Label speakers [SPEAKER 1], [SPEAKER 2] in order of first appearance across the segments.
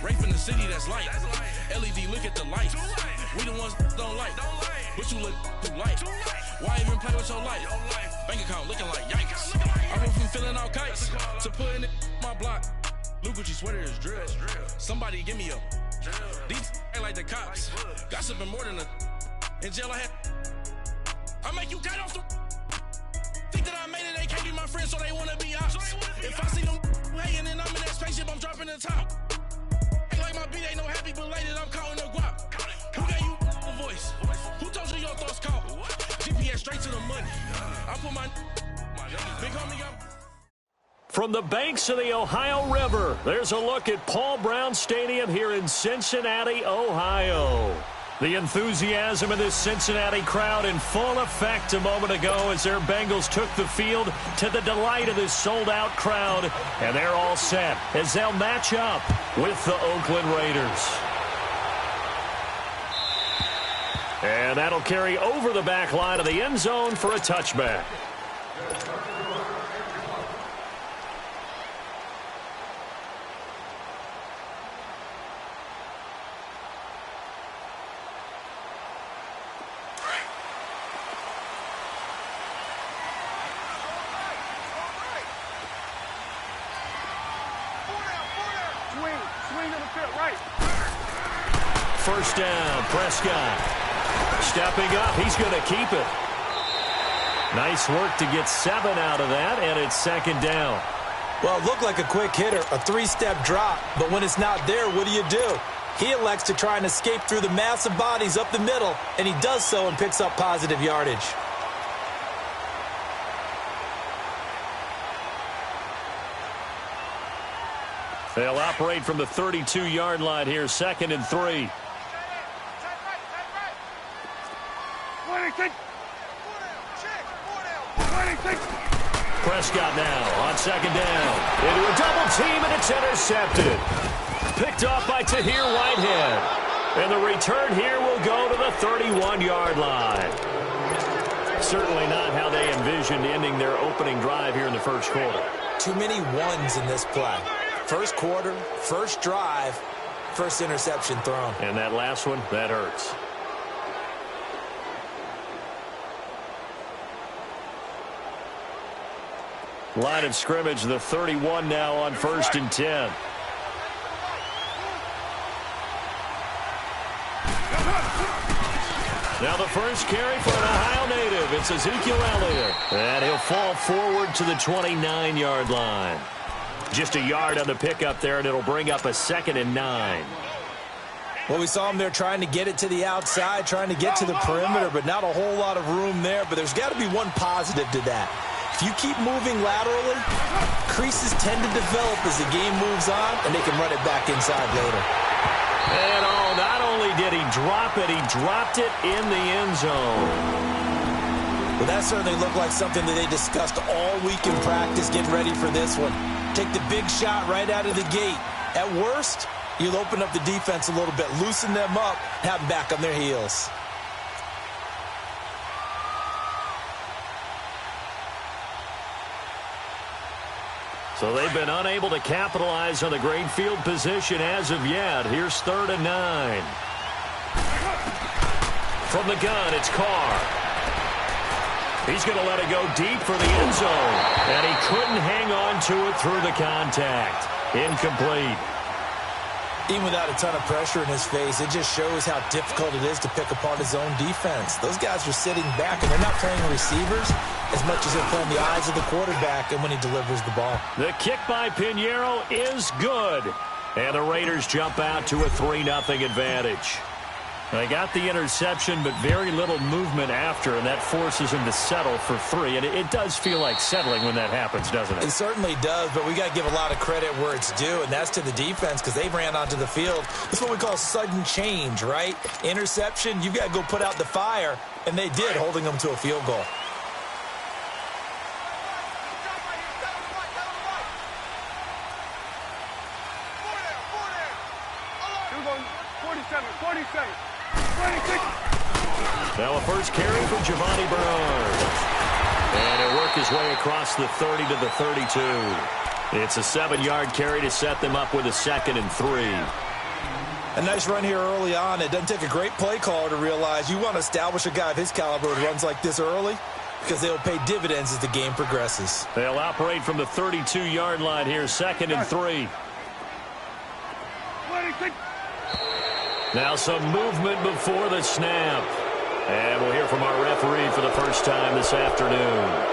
[SPEAKER 1] Rape in the city, that's light. LED, look at the lights. We the ones don't like. But you look too light. Why even play with your life? Bank account looking like yikes. I went from filling out kites to putting it in my block. Look what you sweater is drill. Somebody give me a. These ain't like the cops. Gossiping more than a. In jail I had. I make you cut off the. Think that I made it, they can't be my friends, so they wanna be ops. If I see them hating and I'm in that spaceship, I'm dropping the top. Ain't like my beat ain't no happy belated, I'm counting the guap. Who gave you a voice? Who told you your thoughts count? GPS straight to the money. I put my big homie up.
[SPEAKER 2] From the banks of the Ohio River, there's a look at Paul Brown Stadium here in Cincinnati, Ohio. The enthusiasm of this Cincinnati crowd in full effect a moment ago as their Bengals took the field to the delight of this sold-out crowd. And they're all set as they'll match up with the Oakland Raiders. And that'll carry over the back line of the end zone for a touchback. First down, Prescott. Stepping up, he's going to keep it. Nice work to get 7 out of that, and it's second down.
[SPEAKER 3] Well, it looked like a quick hitter, a 3-step drop, but when it's not there, what do? He elects to try and escape through the massive bodies up the middle, and he does so and picks up positive yardage.
[SPEAKER 2] They'll operate from the 32-yard line here, 2nd and 3. Prescott now on 2nd down. Into a double team, and it's intercepted. Picked off by Tahir Whitehead. And the return here will go to the 31-yard line. Certainly not how they envisioned ending their opening drive here in the first quarter.
[SPEAKER 3] Too many ones in this play. First quarter, first drive, first interception thrown.
[SPEAKER 2] And that last one, that hurts. Line of scrimmage, the 31 now on 1st and 10. Now the first carry for an Ohio native. It's Ezekiel Elliott. And he'll fall forward to the 29-yard line. Just a yard on the pickup there, and it'll bring up a 2nd and 9.
[SPEAKER 3] Well, we saw him there trying to get it to the outside, trying to get to the perimeter, but not a whole lot of room there. But there's got to be one positive to that. If you keep moving laterally, creases tend to develop as the game moves on, and they can run it back inside later.
[SPEAKER 2] And not only did he drop it, he dropped it in the end zone.
[SPEAKER 3] Well, that certainly looked like something that they discussed all week in practice getting ready for this one. Take the big shot right out of the gate. At worst, you'll open up the defense a little bit, loosen them up, have them back on their heels.
[SPEAKER 2] So they've been unable to capitalize on the great field position as of yet. Here's 3rd and 9. From the gun, it's Carr. He's going to let it go deep for the end zone. And he couldn't hang on to it through the contact. Incomplete.
[SPEAKER 3] Even without a ton of pressure in his face, it just shows how difficult it is to pick apart his own defense. Those guys are sitting back, and they're not playing receivers as much as they're playing the eyes of the quarterback and when he delivers the ball.
[SPEAKER 2] The kick by Pinheiro is good. And the Raiders jump out to a 3-0 advantage. They got the interception, but very little movement after, and that forces him to settle for 3. And it does feel like settling when that happens, doesn't it?
[SPEAKER 3] It certainly does, but we got to give a lot of credit where it's due, and that's to the defense because they ran onto the field. That's what we call sudden change, right? Interception, you've got to go put out the fire, and they did, holding them to a field goal.
[SPEAKER 2] Now a first carry for Giovanni Bernard. And he'll work his way across the 30 to the 32. It's a 7-yard carry to set them up with a 2nd and 3.
[SPEAKER 3] A nice run here early on. It doesn't take a great play caller to realize you want to establish a guy of his caliber who runs like this early, because they'll pay dividends as the game progresses.
[SPEAKER 2] They'll operate from the 32-yard line here, 2nd and 3. Now some movement before the snap. And we'll hear from our referee for the first time this afternoon.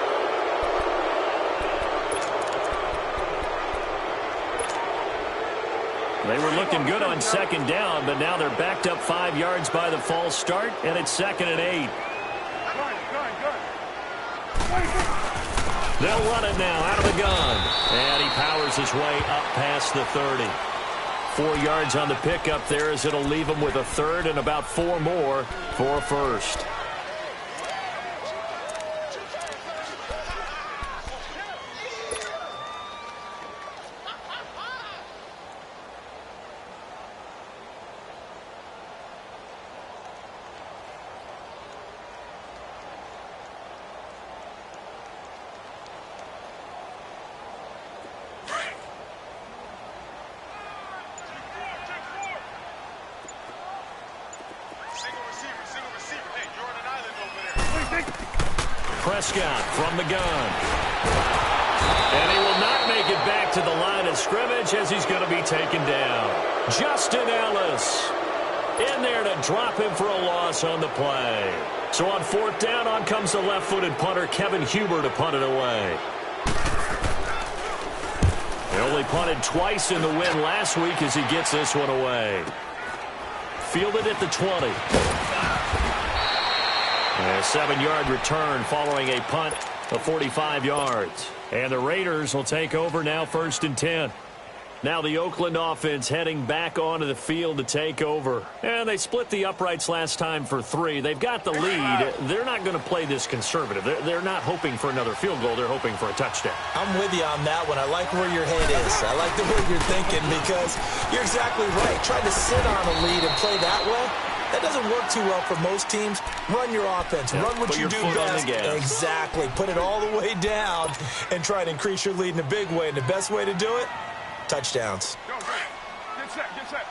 [SPEAKER 2] They were looking good on 2nd down, but now they're backed up 5 yards by the false start, and it's 2nd and 8. They'll run it now out of the gun. And he powers his way up past the 30. 4 yards on the pickup there as it'll leave him with a 3rd and about 4 more for a 1st. Prescott from the gun. And he will not make it back to the line of scrimmage as he's going to be taken down. Justin Ellis in there to drop him for a loss on the play. So on 4th down, on comes the left-footed punter, Kevin Huber, to punt it away. He only punted twice in the win last week as he gets this one away. Fielded at the 20. A 7-yard return following a punt of 45 yards. And the Raiders will take over now, 1st and 10. Now the Oakland offense heading back onto the field to take over. And they split the uprights last time for 3. They've got the lead. They're not going to play this conservative. They're not hoping for another field goal. They're hoping for a touchdown.
[SPEAKER 3] I'm with you on that one. I like where your head is. I like the way you're thinking, because you're exactly right. Trying to sit on a lead and play that way, that doesn't work too well for most teams. Run your offense. Run what you do best. Exactly. Put it all the way down and try to increase your lead in a big way. And the best way to do it, touchdowns.
[SPEAKER 4] Get set, get set.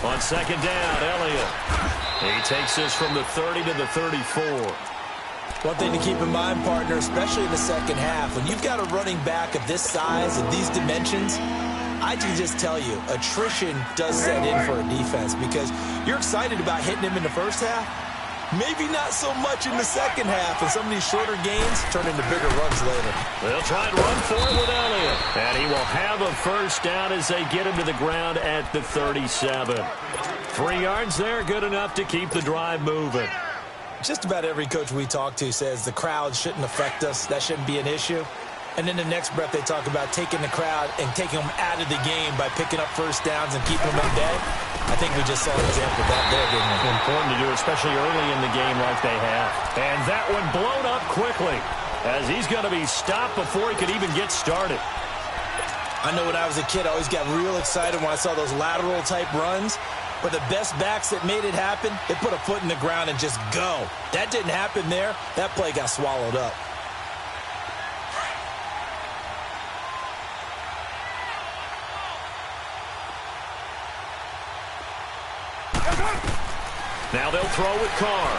[SPEAKER 2] On 2nd down, Elliott. He takes this from the 30 to the 34.
[SPEAKER 3] One thing to keep in mind, partner, especially in the second half, when you've got a running back of this size and these dimensions, I can just tell you, attrition does set in for a defense, because you're excited about hitting him in the first half, maybe not so much in the second half, and some of these shorter gains turn into bigger runs later.
[SPEAKER 2] They'll try and run for it with Elliott, and he will have a 1st down as they get him to the ground at the 37. 3 yards there, good enough to keep the drive moving.
[SPEAKER 3] Just about every coach we talk to says the crowd shouldn't affect us. That shouldn't be an issue. And then the next breath they talk about taking the crowd and taking them out of the game by picking up 1st downs and keeping them in day. I think we just saw an example of that there, didn't we?
[SPEAKER 2] Important to do, especially early in the game like they have. And that one blown up quickly as he's going to be stopped before he could even get started.
[SPEAKER 3] I know when I was a kid, I always got real excited when I saw those lateral-type runs. But the best backs that made it happen, they put a foot in the ground and just go. That didn't happen there. That play got swallowed up.
[SPEAKER 2] Now they'll throw with Carr.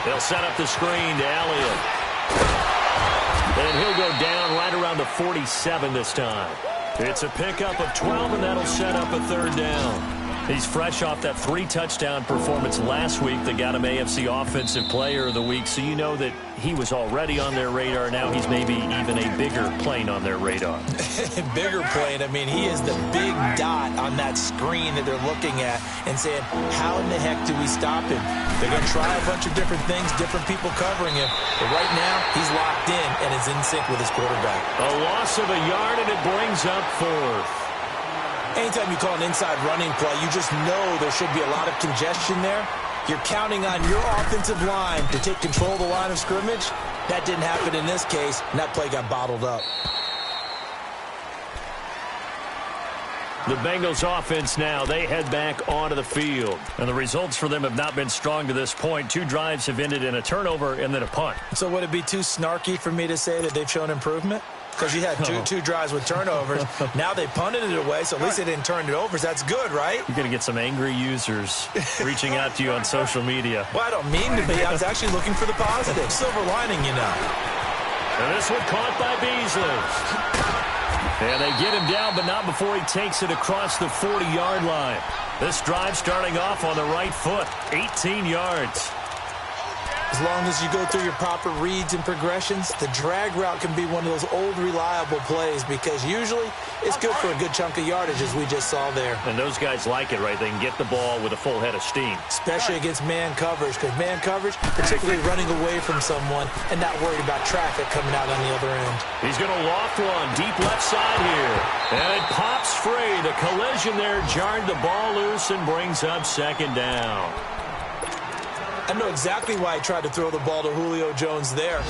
[SPEAKER 2] They'll set up the screen to Elliott. And he'll go down right around the 47 this time. It's a pickup of 12, and that'll set up a 3rd down. He's fresh off that 3-touchdown performance last week that got him AFC Offensive Player of the Week, so you know that he was already on their radar. Now he's maybe even a bigger plane on their radar.
[SPEAKER 3] Bigger plane. I mean, he is the big dot on that screen that they're looking at and saying, how in the heck do we stop him? They're going to try a bunch of different things, different people covering him. But right now, he's locked in and is in sync with his quarterback.
[SPEAKER 2] A loss of a yard, and it brings up 4th.
[SPEAKER 3] Anytime you call an inside running play, you just know there should be a lot of congestion there. You're counting on your offensive line to take control of the line of scrimmage. That didn't happen in this case, and that play got bottled up.
[SPEAKER 2] The Bengals offense now, they head back onto the field. And the results for them have not been strong to this point. 2 drives have ended in a turnover and then a punt.
[SPEAKER 3] So would it be too snarky for me to say that they've shown improvement? Because you had two drives with turnovers. Now they punted it away, so at least they didn't turn it over. So that's good, right?
[SPEAKER 2] You're going to get some angry users reaching out to you on social media.
[SPEAKER 3] Well, I don't mean to be. I was actually looking for the positive. Silver lining, you know.
[SPEAKER 2] And this one caught by Beasley. And they get him down, but not before he takes it across the 40-yard line. This drive starting off on the right foot, 18 yards.
[SPEAKER 3] As long as you go through your proper reads and progressions, the drag route can be one of those old reliable plays because usually it's good for a good chunk of yardage, as we just saw there.
[SPEAKER 2] And those guys like it, right? They can get the ball with a full head of steam.
[SPEAKER 3] Especially against man coverage, because man coverage, particularly running away from someone and not worried about traffic coming out on the other end.
[SPEAKER 2] He's going to loft one deep left side here. And it pops free. The collision there jarred the ball loose and brings up second down.
[SPEAKER 3] I know exactly why I tried to throw the ball to Julio Jones there.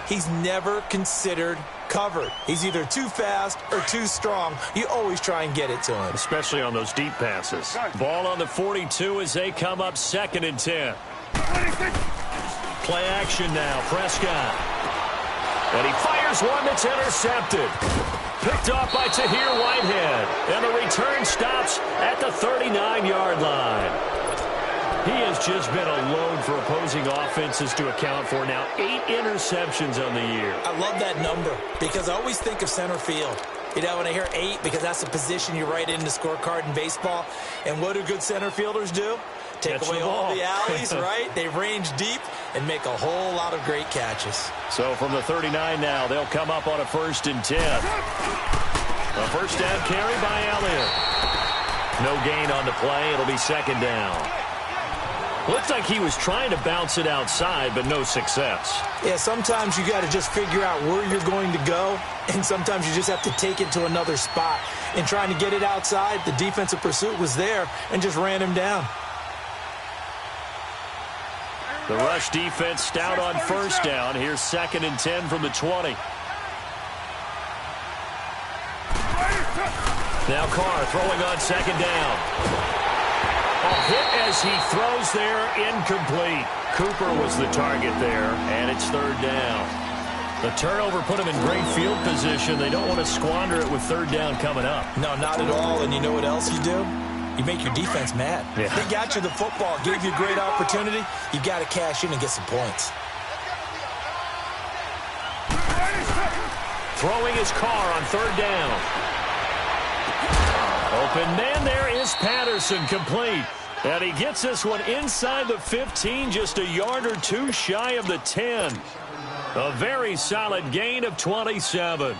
[SPEAKER 3] He's never considered covered. He's either too fast or too strong. You always try and get it to him.
[SPEAKER 2] Especially on those deep passes. Ball on the 42 as they come up 2nd and 10. Play action now. Prescott. And he fires one that's intercepted. Picked off by Tahir Whitehead. And the return stops at the 39-yard line. He has just been a load for opposing offenses to account for. Now 8 interceptions on the year.
[SPEAKER 3] I love that number because I always think of center field. You know, when I hear 8, because that's the position you write in the scorecard in baseball. And what do good center fielders do? Take away all the alleys, right? They range deep and make a whole lot of great catches.
[SPEAKER 2] So from the 39 now, they'll come up on a 1st and 10. A first down carry by Elliott. No gain on the play. It'll be 2nd down. Looked like he was trying to bounce it outside, but no success.
[SPEAKER 3] Yeah, sometimes you got to just figure out where you're going to go, and sometimes you just have to take it to another spot. And trying to get it outside, the defensive pursuit was there and just ran him down.
[SPEAKER 2] The rush defense stout on 1st down. Here's 2nd and 10 from the 20. Now Carr throwing on 2nd down. A hit as he throws there, incomplete. Cooper was the target there, and it's 3rd down. The turnover put him in great field position. They don't want to squander it with 3rd down coming up.
[SPEAKER 3] No, not at all. And you know what else you do? You make your defense mad.
[SPEAKER 2] Yeah.
[SPEAKER 3] They got you the football, gave you a great opportunity. You got to cash in and get some points.
[SPEAKER 2] Throwing his Carr on 3rd down. Open man there is Patterson, complete. And he gets this one inside the 15, just a yard or 2 shy of the 10. A very solid gain of 27.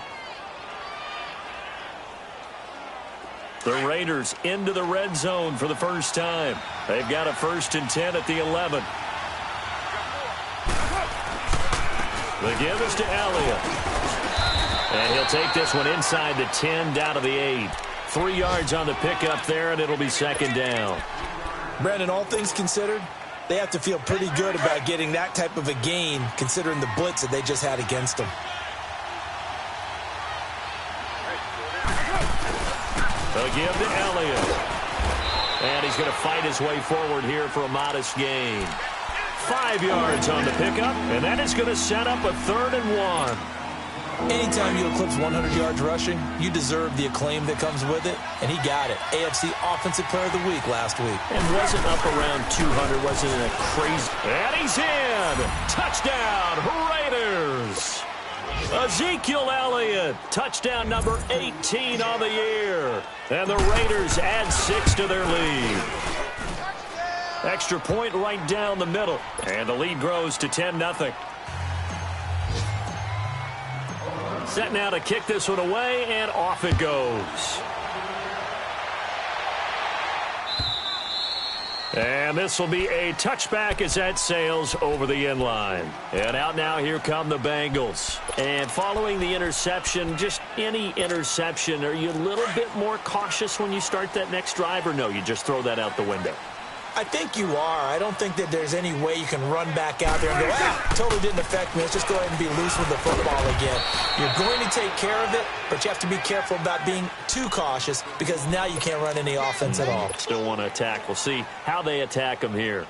[SPEAKER 2] The Raiders into the red zone for the first time. They've got a 1st and 10 at the 11. The give is to Elliott. And he'll take this one inside the 10, down to the 8. 3 yards on the pickup there, and it'll be 2nd down.
[SPEAKER 3] Brandon, all things considered, they have to feel pretty good about getting that type of a gain, considering the blitz that they just had against them.
[SPEAKER 2] They'll give to Elliott. And he's going to fight his way forward here for a modest gain. 5 yards on the pickup, and that is going to set up a 3rd and 1.
[SPEAKER 3] Anytime you eclipse 100 yards rushing, you deserve the acclaim that comes with it, and he got it. AFC Offensive Player of the Week last week.
[SPEAKER 2] And wasn't up around 200, wasn't a crazy... And he's in! Touchdown, Raiders! Ezekiel Elliott, touchdown number 18 on the year. And the Raiders add 6 to their lead. Extra point right down the middle. And the lead grows to 10-0. Set now to kick this one away, and off it goes. And this will be a touchback as that sails over the end line. And out now, here come the Bengals. And following the interception, just any interception, are you a little bit more cautious when you start that next drive, or no, you just throw that out the window?
[SPEAKER 3] I think you are. I don't think that there's any way you can run back out there and go, totally didn't affect me. Let's just go ahead and be loose with the football again. You're going to take care of it, but you have to be careful about being too cautious because now you can't run any offense at all.
[SPEAKER 2] Still want to attack. We'll see how they attack them here.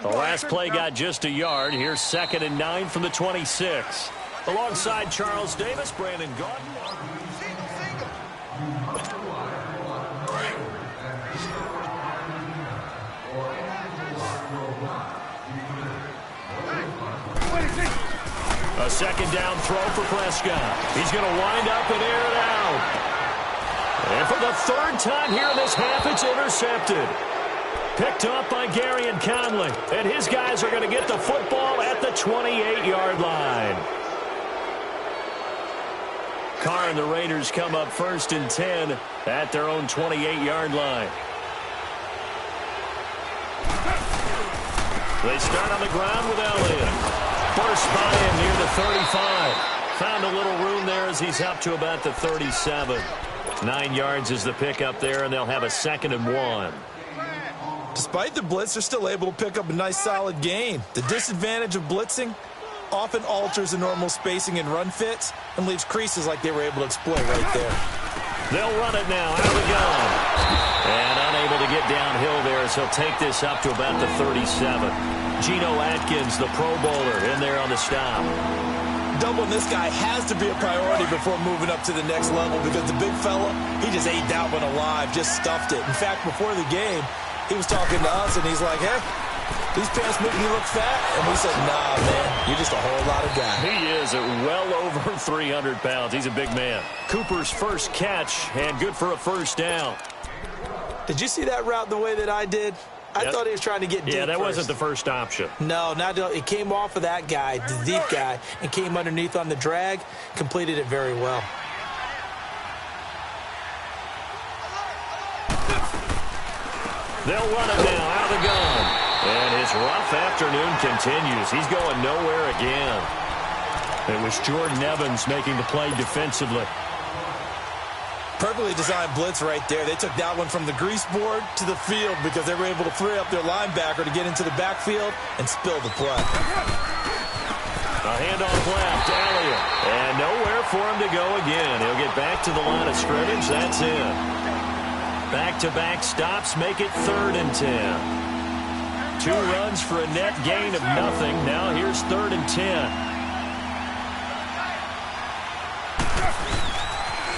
[SPEAKER 2] The last play got just a yard. Here's 2nd and 9 from the 26. Alongside Charles Davis, Brandon Gordon. A 2nd down throw for Prescott. He's going to wind up and air it out. And for the 3rd time here in this half, it's intercepted. Picked up by Gary and Conley. And his guys are going to get the football at the 28-yard line. Carr and the Raiders come up 1st and 10 at their own 28-yard line. They start on the ground with Elliott. First buy-in near the 35. Found a little room there as he's up to about the 37. 9 yards is the pickup there, and they'll have a 2nd and 1.
[SPEAKER 3] Despite the blitz, they're still able to pick up a nice solid gain. The disadvantage of blitzing often alters the normal spacing and run fits and leaves creases like they were able to exploit right there.
[SPEAKER 2] They'll run it now out of the gun. And unable to get downhill there as he'll take this up to about the 37. Geno Atkins, the Pro Bowler, in there on the stop.
[SPEAKER 3] Doubling this guy has to be a priority before moving up to the next level because the big fella, he just ate that one alive, just stuffed it. In fact, before the game, he was talking to us, and he's like, hey, these pants make me look fat. And we said, nah, man, you're just a whole lot of guy.
[SPEAKER 2] He is at well over 300 pounds. He's a big man. Cooper's first catch, and good for a 1st down.
[SPEAKER 3] Did you see that route the way that I did? I thought he was trying to get deep.
[SPEAKER 2] Yeah, that
[SPEAKER 3] first.
[SPEAKER 2] wasn't the first option.
[SPEAKER 3] No, it came off of that guy, the deep guy, and came underneath on the drag, completed it very well.
[SPEAKER 2] They'll run it now out of the gun. And his rough afternoon continues. He's going nowhere again. It was Jordan Evans making the play defensively.
[SPEAKER 3] Perfectly designed blitz right there. They took that one from the grease board to the field because they were able to free up their linebacker to get into the backfield and spill the play.
[SPEAKER 2] A handoff left, Elliott. And nowhere for him to go again. He'll get back to the line of scrimmage. That's it. Back-to-back stops make it 3rd and 10. 2 runs for a net gain of nothing. Now here's 3rd and 10.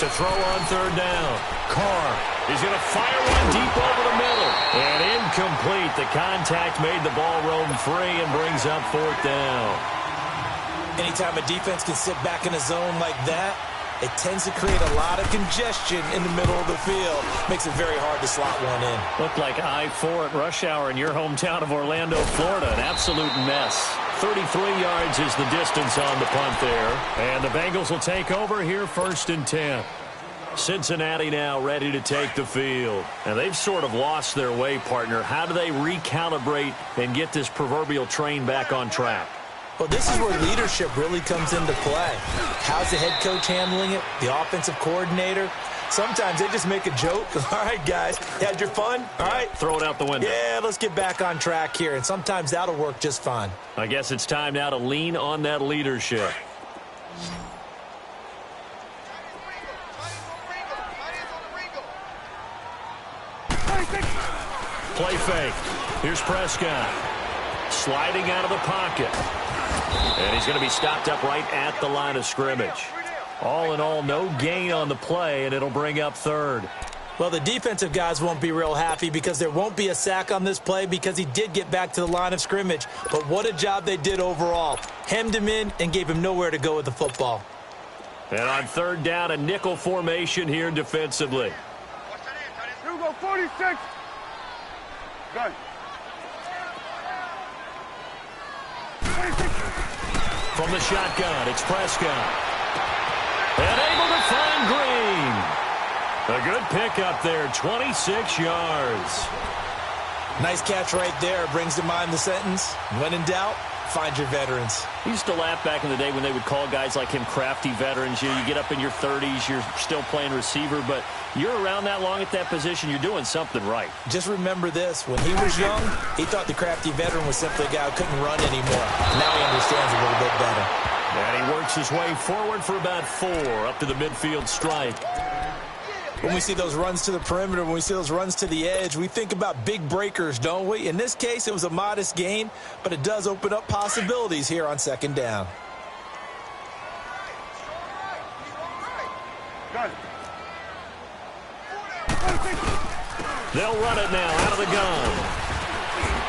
[SPEAKER 2] To throw on 3rd down. Carr. He's going to fire one deep over the middle. And incomplete. The contact made the ball roam free and brings up 4th down.
[SPEAKER 3] Anytime a defense can sit back in a zone like that, it tends to create a lot of congestion in the middle of the field. Makes it very hard to slot one in.
[SPEAKER 2] Looked like I-4 at rush hour in your hometown of Orlando, Florida. An absolute mess. 33 yards is the distance on the punt there. And the Bengals will take over here 1st and 10. Cincinnati now ready to take the field. And they've sort of lost their way, partner. How do they recalibrate and get this proverbial train back on track?
[SPEAKER 3] Well, this is where leadership really comes into play. How's the head coach handling it? The offensive coordinator? Sometimes they just make a joke. All right, guys, had your fun? All right.
[SPEAKER 2] Throw it out the window.
[SPEAKER 3] Yeah, let's get back on track here. And sometimes that'll work just fine.
[SPEAKER 2] I guess it's time now to lean on that leadership. Play fake. Here's Prescott. Sliding out of the pocket. And he's going to be stopped up right at the line of scrimmage. All in all, no gain on the play, and it'll bring up 3rd.
[SPEAKER 3] Well, the defensive guys won't be real happy because there won't be a sack on this play because he did get back to the line of scrimmage. But what a job they did overall. Hemmed him in and gave him nowhere to go with the football.
[SPEAKER 2] And on 3rd down, a nickel formation here defensively.
[SPEAKER 4] Here we go, 46. Good.
[SPEAKER 2] From the shotgun, it's Prescott. And able to find Green. A good pickup there, 26 yards.
[SPEAKER 3] Nice catch right there. Brings to mind the sentence, when in doubt, find your veterans.
[SPEAKER 2] We used to laugh back in the day when they would call guys like him crafty veterans. You get up in your 30s, you're still playing receiver, but you're around that long at that position, you're doing something right.
[SPEAKER 3] Just remember this. When he was young, he thought the crafty veteran was simply a guy who couldn't run anymore. Now he understands a little bit better.
[SPEAKER 2] And he works his way forward for about 4 up to the midfield stripe.
[SPEAKER 3] When we see those runs to the perimeter, when we see those runs to the edge, we think about big breakers, don't we? In this case, it was a modest gain, but it does open up possibilities here on second down.
[SPEAKER 2] They'll run it now out of the gun.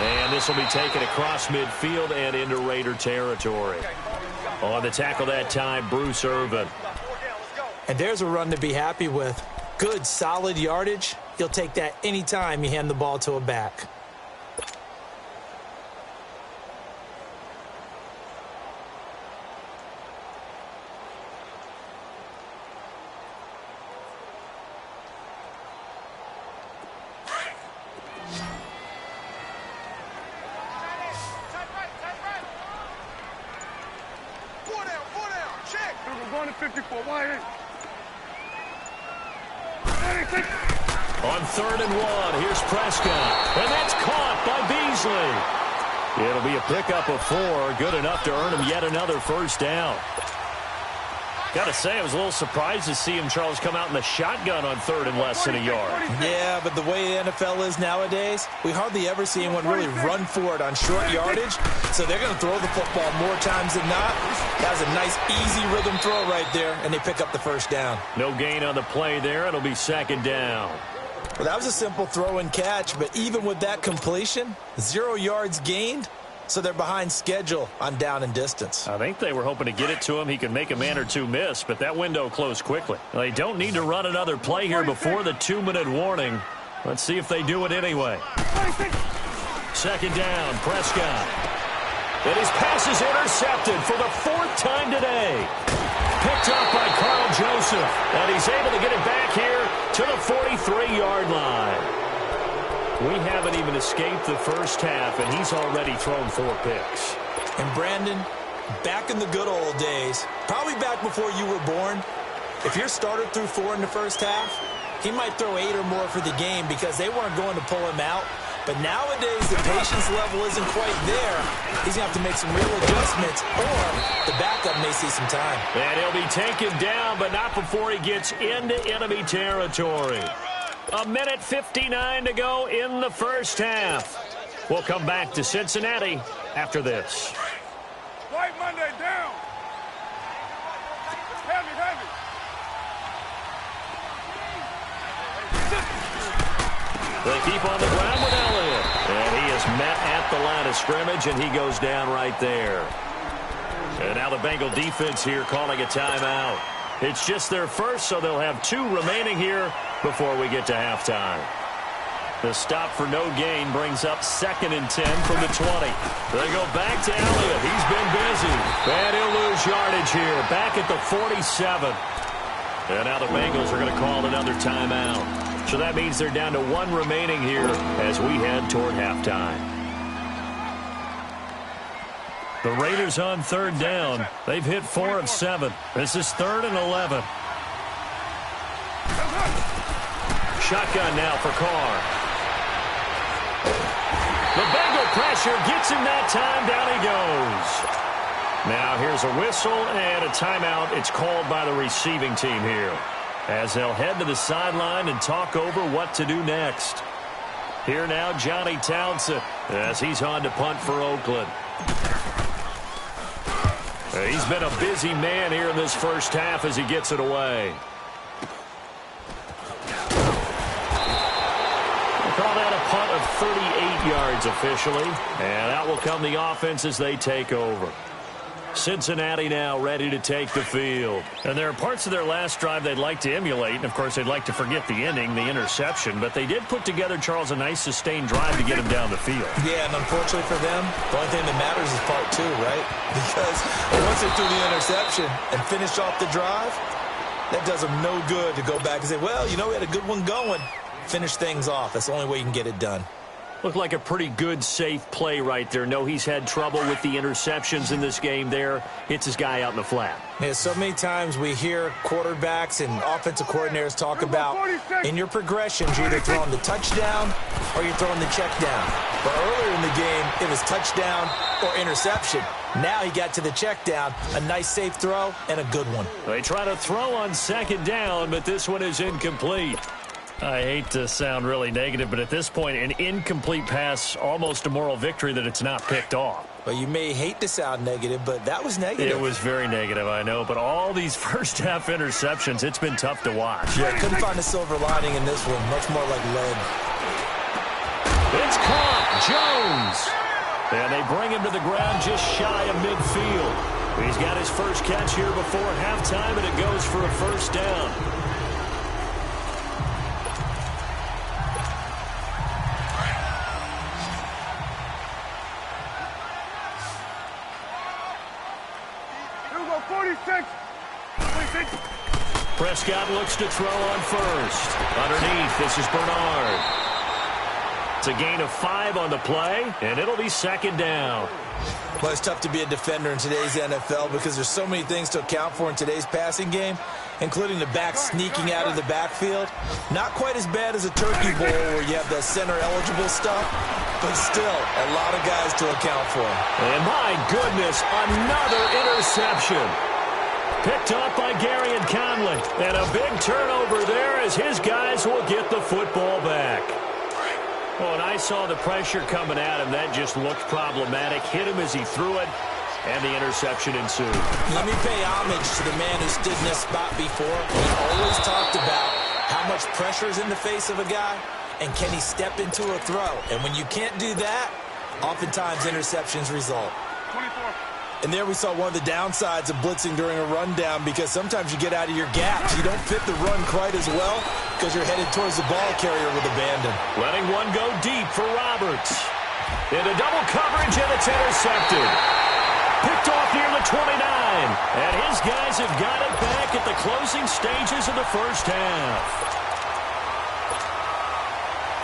[SPEAKER 2] And this will be taken across midfield and into Raider territory. On the tackle that time, Bruce Irvin.
[SPEAKER 3] And there's a run to be happy with. Good, solid yardage. You'll take that anytime you hand the ball to a back.
[SPEAKER 4] Check. We're going to 54. Wide.
[SPEAKER 2] On 3rd and 1, here's Prescott. And that's caught by Beasley. It'll be a pickup of 4, good enough to earn him yet another first down. Got to say, I was a little surprised to see him, Charles, come out in the shotgun on 3rd and less than a yard.
[SPEAKER 3] Yeah, but the way the NFL is nowadays, we hardly ever see anyone really run for it on short yardage. So they're going to throw the football more times than not. That was a nice, easy rhythm throw right there, and they pick up the first down.
[SPEAKER 2] No gain on the play there. It'll be 2nd down.
[SPEAKER 3] Well, that was a simple throw and catch, but even with that completion, 0 yards gained. So they're behind schedule on down and distance.
[SPEAKER 2] I think they were hoping to get it to him. He could make a man or two miss, but that window closed quickly. They don't need to run another play here before the 2-minute warning. Let's see if they do it anyway. 2nd down, Prescott. And his pass is intercepted for the 4th time today. Picked up by Carl Joseph, and he's able to get it back here to the 43-yard line. We haven't even escaped the first half, and he's already thrown 4 picks.
[SPEAKER 3] And Brandon, back in the good old days, probably back before you were born, if your starter threw 4 in the first half, he might throw 8 or more for the game because they weren't going to pull him out. But nowadays, the patience level isn't quite there. He's going to have to make some real adjustments, or the backup may see some time.
[SPEAKER 2] And he'll be taken down, but not before he gets into enemy territory. 1:59 to go in the first half. We'll come back to Cincinnati after this.
[SPEAKER 4] White Monday down. Heavy.
[SPEAKER 2] They keep on the ground with Elliott. And he is met at the line of scrimmage, and he goes down right there. And now the Bengal defense here calling a timeout. It's just their first, so they'll have 2 remaining here before we get to halftime. The stop for no gain brings up 2nd and 10 from the 20. They go back to Elliott. He's been busy. And he'll lose yardage here, back at the 47. And now the Bengals are going to call another timeout. So that means they're down to 1 remaining here as we head toward halftime. The Raiders on 3rd down. They've hit 4 of 7. This is 3rd and 11. Shotgun now for Carr. The Bengal pressure gets him that time. Down he goes. Now here's a whistle and a timeout. It's called by the receiving team here, as they'll head to the sideline and talk over what to do next. Here now, Johnny Townsend, as he's on to punt for Oakland. He's been a busy man here in this first half as he gets it away. We'll call that a punt of 38 yards officially. And out will come the offense as they take over. Cincinnati now ready to take the field. And there are parts of their last drive they'd like to emulate. And, of course, they'd like to forget the ending, the interception. But they did put together, Charles, a nice sustained drive to get him down the field.
[SPEAKER 3] Yeah, and unfortunately for them, the only thing that matters is part 2, right? Because once they threw the interception and finished off the drive, that does them no good to go back and say, well, you know, we had a good one going. Finish things off. That's the only way you can get it done.
[SPEAKER 2] Looked like a pretty good, safe play right there. No, he's had trouble with the interceptions in this game there. Hits his guy out in the flat.
[SPEAKER 3] Yeah, so many times we hear quarterbacks and offensive coordinators talk about in your progressions, you're either throwing the touchdown or you're throwing the check down. But earlier in the game, it was touchdown or interception. Now he got to the check down, a nice safe throw, and a good one.
[SPEAKER 2] They try to throw on second down, but this one is incomplete. I hate to sound really negative, but at this point, an incomplete pass, almost a moral victory that it's not picked off.
[SPEAKER 3] Well, you may hate to sound negative, but that was negative.
[SPEAKER 2] It was very negative, I know, but all these first-half interceptions, it's been tough to watch.
[SPEAKER 3] Yeah, couldn't find a silver lining in this one, much more like lead.
[SPEAKER 2] It's caught, Jones. And they bring him to the ground just shy of midfield. He's got his first catch here before halftime, and it goes for a first down. Prescott looks to throw on first. Underneath, this is Bernard. It's a gain of 5 on the play, and it'll be second down.
[SPEAKER 3] Well, it's tough to be a defender in today's NFL because there's so many things to account for in today's passing game, including the back sneaking out of the backfield. Not quite as bad as a turkey bowl where you have the center-eligible stuff, but still a lot of guys to account for.
[SPEAKER 2] And my goodness, another interception. Picked up by Gary and Conley. And a big turnover there as his guys will get the football back. Oh, and I saw the pressure coming at him. That just looked problematic. Hit him as he threw it, and the interception ensued.
[SPEAKER 3] Let me pay homage to the man who stood in this spot before. He always talked about how much pressure is in the face of a guy, and can he step into a throw. And when you can't do that, oftentimes interceptions result.
[SPEAKER 4] 24.
[SPEAKER 3] And there we saw one of the downsides of blitzing during a rundown because sometimes you get out of your gaps. You don't fit the run quite as well because you're headed towards the ball carrier with abandon.
[SPEAKER 2] Letting one go deep for Roberts. Into double coverage, and it's intercepted. Picked off near the 29. And his guys have got it back at the closing stages of the first half.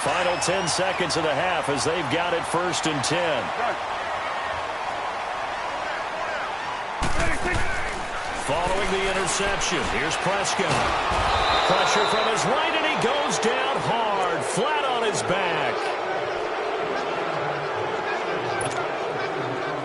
[SPEAKER 2] Final 10 seconds of the half as they've got it 1st and 10. Following the interception, here's Prescott. Pressure from his right, and he goes down hard, flat on his back.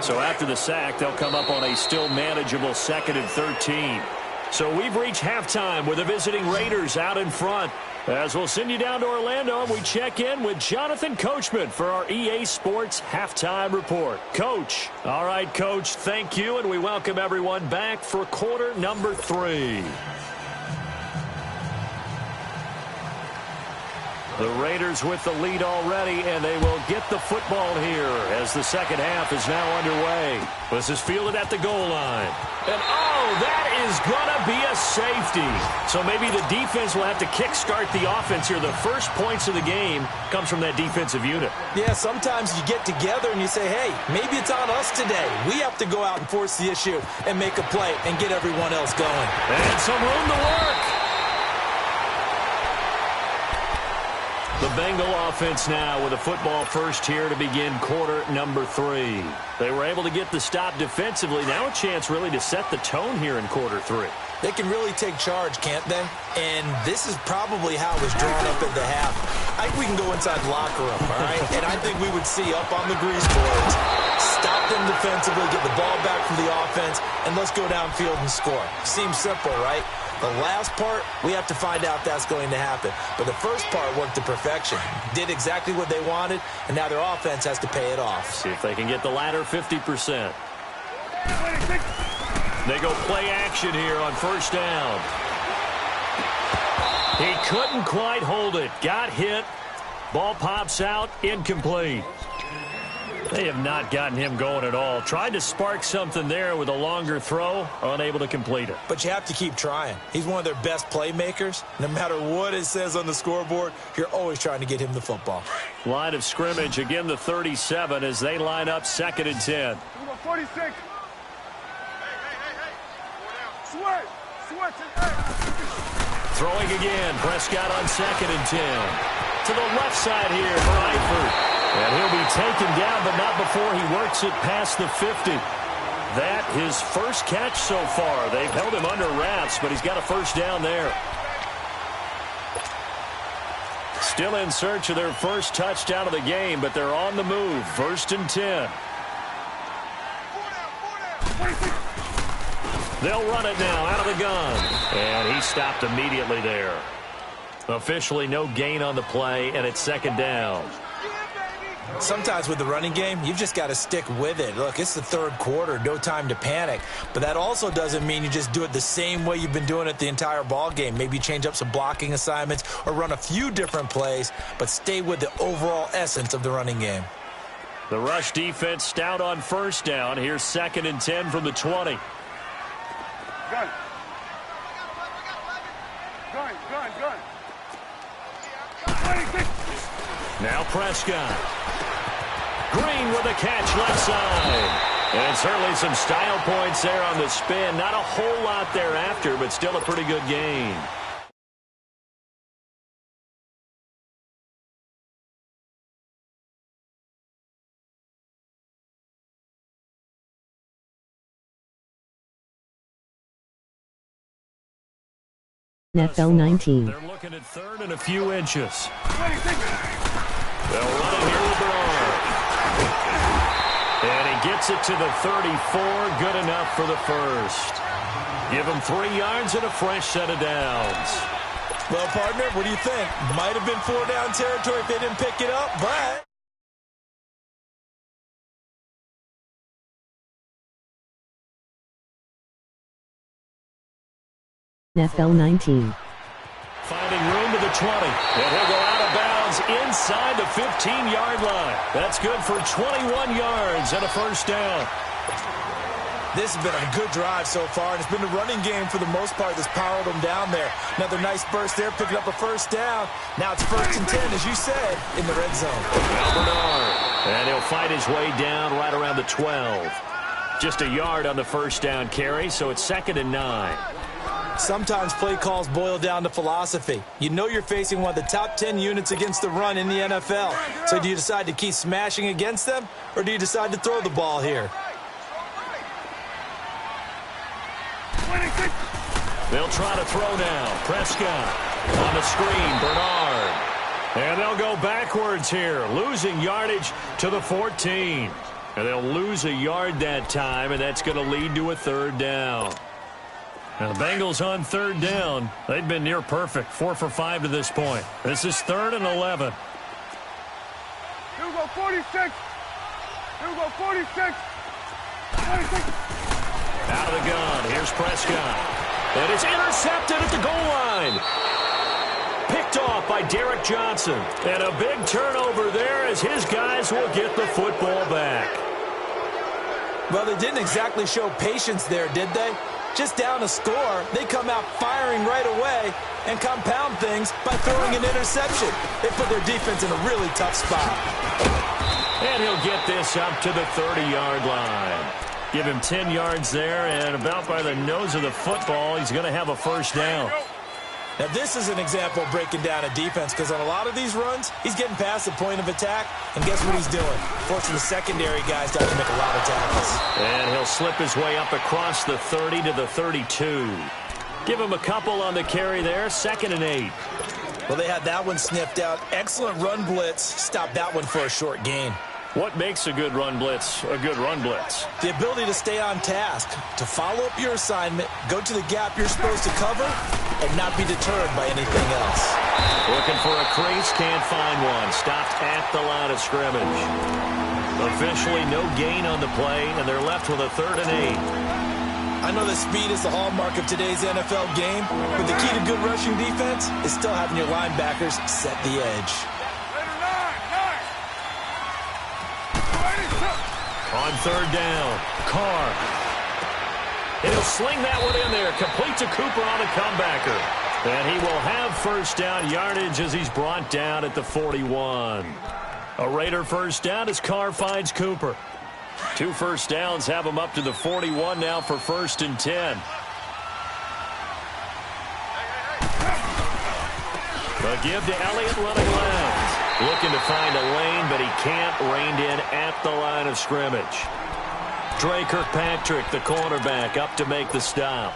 [SPEAKER 2] So after the sack, they'll come up on a still manageable 2nd and 13. So we've reached halftime with the visiting Raiders out in front. As we'll send you down to Orlando, and we check in with Jonathan Coachman for our EA Sports Halftime Report. Coach. All right, Coach, thank you, and we welcome everyone back for quarter number 3. The Raiders with the lead already, and they will get the football here as the second half is now underway. This is fielded at the goal line. And, oh, that is going to be a safety. So maybe the defense will have to kickstart the offense here. The first points of the game comes from that defensive unit.
[SPEAKER 3] Yeah, sometimes you get together and you say, hey, maybe it's on us today. We have to go out and force the issue and make a play and get everyone else going.
[SPEAKER 2] And some room to work. The Bengal offense now with a football first here to begin quarter number 3. They were able to get the stop defensively. Now a chance really to set the tone here in quarter 3.
[SPEAKER 3] They can really take charge, can't they? And this is probably how it was drawn up at the half. I think we can go inside the locker room, all right? And I think we would see up on the grease boards, stop them defensively, get the ball back from the offense, and let's go downfield and score. Seems simple, right? The last part, we have to find out that's going to happen. But the first part worked to perfection. Did exactly what they wanted, and now their offense has to pay it off.
[SPEAKER 2] See if they can get the latter 50%. They go play action here on first down. He couldn't quite hold it. Got hit. Ball pops out. Incomplete. They have not gotten him going at all. Tried to spark something there with a longer throw. Unable to complete it.
[SPEAKER 3] But you have to keep trying. He's one of their best playmakers. No matter what it says on the scoreboard, you're always trying to get him the football.
[SPEAKER 2] Line of scrimmage, again the 37 as they line up 2nd and 10.
[SPEAKER 4] 46. Sweat.
[SPEAKER 2] Throwing again. Prescott on 2nd and 10. To the left side here for Eifert. And he'll be taken down, but not before he works it past the 50. That his first catch so far. They've held him under wraps, but he's got a first down there. Still in search of their first touchdown of the game, but they're on the move. 1st and 10. They'll run it now out of the gun. And he stopped immediately there. Officially no gain on the play, and it's 2nd down.
[SPEAKER 3] Sometimes with the running game, you've just got to stick with it. Look, it's the 3rd quarter, no time to panic. But that also doesn't mean you just do it the same way you've been doing it the entire ball game. Maybe change up some blocking assignments or run a few different plays, but stay with the overall essence of the running game.
[SPEAKER 2] The rush defense stout on 1st down. Here's 2nd and 10 from the 20.
[SPEAKER 4] Gun. Gun.
[SPEAKER 2] Now Prescott. Green with a catch left side. And certainly some style points there on the spin. Not a whole lot thereafter, but still a pretty good gain.
[SPEAKER 5] NFL 19.
[SPEAKER 2] They're looking at 3rd and a few inches. They'll run it here with Bernard. And he gets it to the 34. Good enough for the first. Give him 3 yards and a fresh set of downs.
[SPEAKER 3] Well, partner, what do you think? Might have been 4-down territory if they didn't pick it up, but...
[SPEAKER 5] NFL 19.
[SPEAKER 2] Finding room to the 20. And he'll go out of bounds inside the 15-yard line. That's good for 21 yards and a first down.
[SPEAKER 3] This has been a good drive so far, and it's been the running game for the most part that's powered them down there. Another nice burst there, picking up a first down. Now it's 1st and 10, as you said, in the red zone.
[SPEAKER 2] Now Bernard. And he'll fight his way down right around the 12. Just a yard on the first down carry, so it's 2nd and 9.
[SPEAKER 3] Sometimes play calls boil down to philosophy. You know you're facing one of the top 10 units against the run in the NFL. So do you decide to keep smashing against them, or do you decide to throw the ball here?
[SPEAKER 2] They'll try to throw now. Prescott on the screen. Bernard. And they'll go backwards here, losing yardage to the 14. And they'll lose a yard that time, and that's going to lead to a 3rd down. Now the Bengals on 3rd down. They've been near perfect, 4 for 5 to this point. This is 3rd and 11.
[SPEAKER 4] Here we go, 46. Here we go, 46. 46.
[SPEAKER 2] Out of the gun. Here's Prescott. And it's intercepted at the goal line. Picked off by Derek Johnson. And a big turnover there as his guys will get the football back.
[SPEAKER 3] Well, they didn't exactly show patience there, did they? Just down a score, they come out firing right away and compound things by throwing an interception. They put their defense in a really tough spot.
[SPEAKER 2] And he'll get this up to the 30-yard line. Give him 10 yards there, and about by the nose of the football, he's going to have a first down.
[SPEAKER 3] Now, this is an example of breaking down a defense, because on a lot of these runs, he's getting past the point of attack, and guess what he's doing? Forcing the secondary guys to have to make a lot of tackles.
[SPEAKER 2] And he'll slip his way up across the 30 to the 32. Give him a couple on the carry there, 2nd and 8.
[SPEAKER 3] Well, they had that one sniffed out. Excellent run blitz. Stopped that one for a short gain.
[SPEAKER 2] What makes a good run blitz a good run blitz?
[SPEAKER 3] The ability to stay on task, to follow up your assignment, go to the gap you're supposed to cover, and not be deterred by anything else.
[SPEAKER 2] Looking for a crease, can't find one. Stopped at the line of scrimmage. Officially no gain on the play, and they're left with a 3rd and 8.
[SPEAKER 3] I know that speed is the hallmark of today's NFL game, but the key to good rushing defense is still having your linebackers set the edge.
[SPEAKER 2] On 3rd down, Carr. And he'll sling that one in there. Complete to Cooper on a comebacker. And he will have first down yardage as he's brought down at the 41. A Raider first down as Carr finds Cooper. 2 first downs have him up to the 41 now for 1st and 10. The give to Elliott running left. Looking to find a lane, but he can't. Reined in at the line of scrimmage. Trey Kirkpatrick, the cornerback, up to make the stop.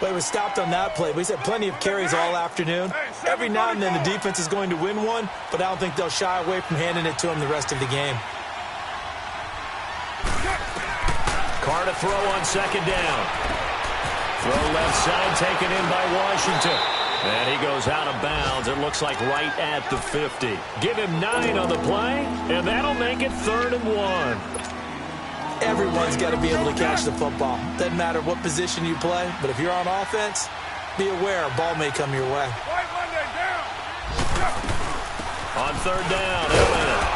[SPEAKER 3] Well, he was stopped on that play, but he's had plenty of carries all afternoon. Every now and then the defense is going to win one, but I don't think they'll shy away from handing it to him the rest of the game.
[SPEAKER 2] Carr to throw on second down. Throw left side, taken in by Washington. And he goes out of bounds. It looks like right at the 50. Give him 9 on the play, and that'll make it 3rd and 1.
[SPEAKER 3] Everyone's got to be able to catch the football. Doesn't matter what position you play, but if you're on offense, be aware a ball may come your way.
[SPEAKER 2] On 3rd down, Elliott.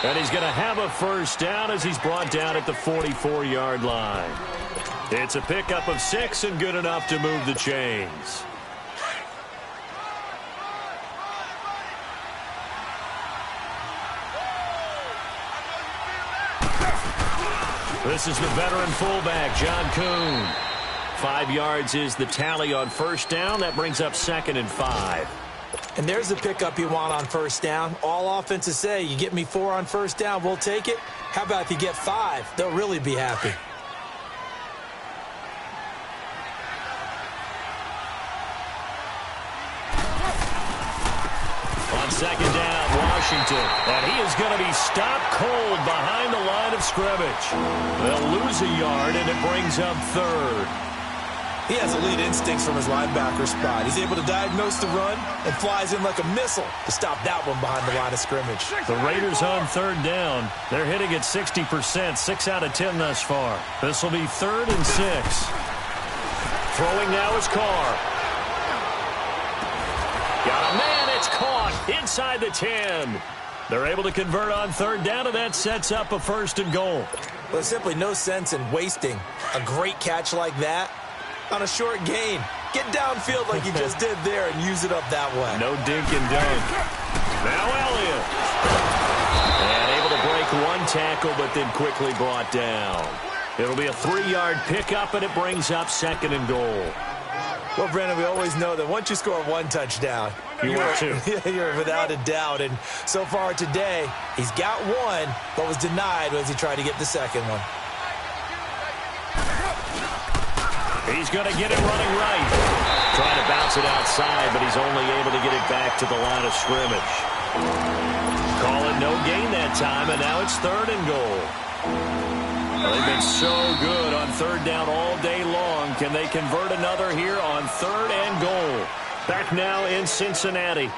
[SPEAKER 2] And he's going to have a first down as he's brought down at the 44-yard line. It's a pickup of 6 and good enough to move the chains. This is the veteran fullback, John Kuhn. 5 yards is the tally on first down. That brings up 2nd and 5.
[SPEAKER 3] And there's the pickup you want on first down. All offenses say, you get me 4 on first down, we'll take it. How about if you get 5? They'll really be happy.
[SPEAKER 2] On second down, Washington. And he is going to be stopped cold behind the line of scrimmage. They'll lose a yard, and it brings up 3rd.
[SPEAKER 3] He has elite instincts from his linebacker spot. He's able to diagnose the run and flies in like a missile to stop that one behind the line of scrimmage.
[SPEAKER 2] The Raiders on 3rd down. They're hitting at 60%, 6 out of 10 thus far. This will be 3rd and 6. Throwing now is Carr. Got a man, it's caught inside the 10. They're able to convert on 3rd down, and that sets up a 1st and goal.
[SPEAKER 3] Well, there's simply no sense in wasting a great catch like that on a short gain. Get downfield like you just did there and use it up that way.
[SPEAKER 2] No dink and dunk. Now Elliott. And able to break one tackle, but then quickly brought down. It'll be a 3-yard pickup, and it brings up 2nd and goal.
[SPEAKER 3] Well, Brandon, we always know that once you score 1 touchdown, you're without a doubt. And so far today, he's got 1, but was denied as he tried to get the second one.
[SPEAKER 2] He's going to get it running right. Trying to bounce it outside, but he's only able to get it back to the line of scrimmage. Call it no gain that time, and now it's 3rd and goal. They've been so good on 3rd down all day long. Can they convert another here on 3rd and goal? Back now in Cincinnati.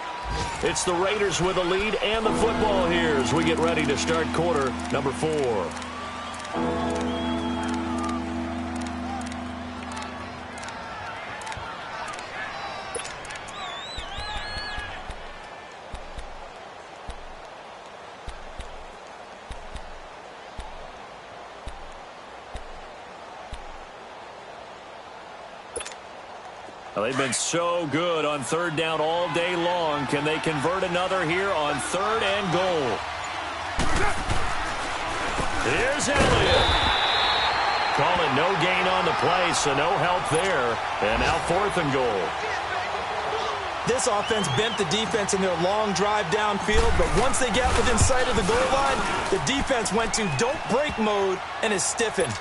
[SPEAKER 2] It's the Raiders with a lead and the football here as we get ready to start quarter number 4. They've been so good on 3rd down all day long. Can they convert another here on 3rd and goal? Here's Elliott. Calling no gain on the play, so no help there. And now 4th and goal.
[SPEAKER 3] This offense bent the defense in their long drive downfield, but once they got within sight of the goal line, the defense went to don't break mode and is stiffened.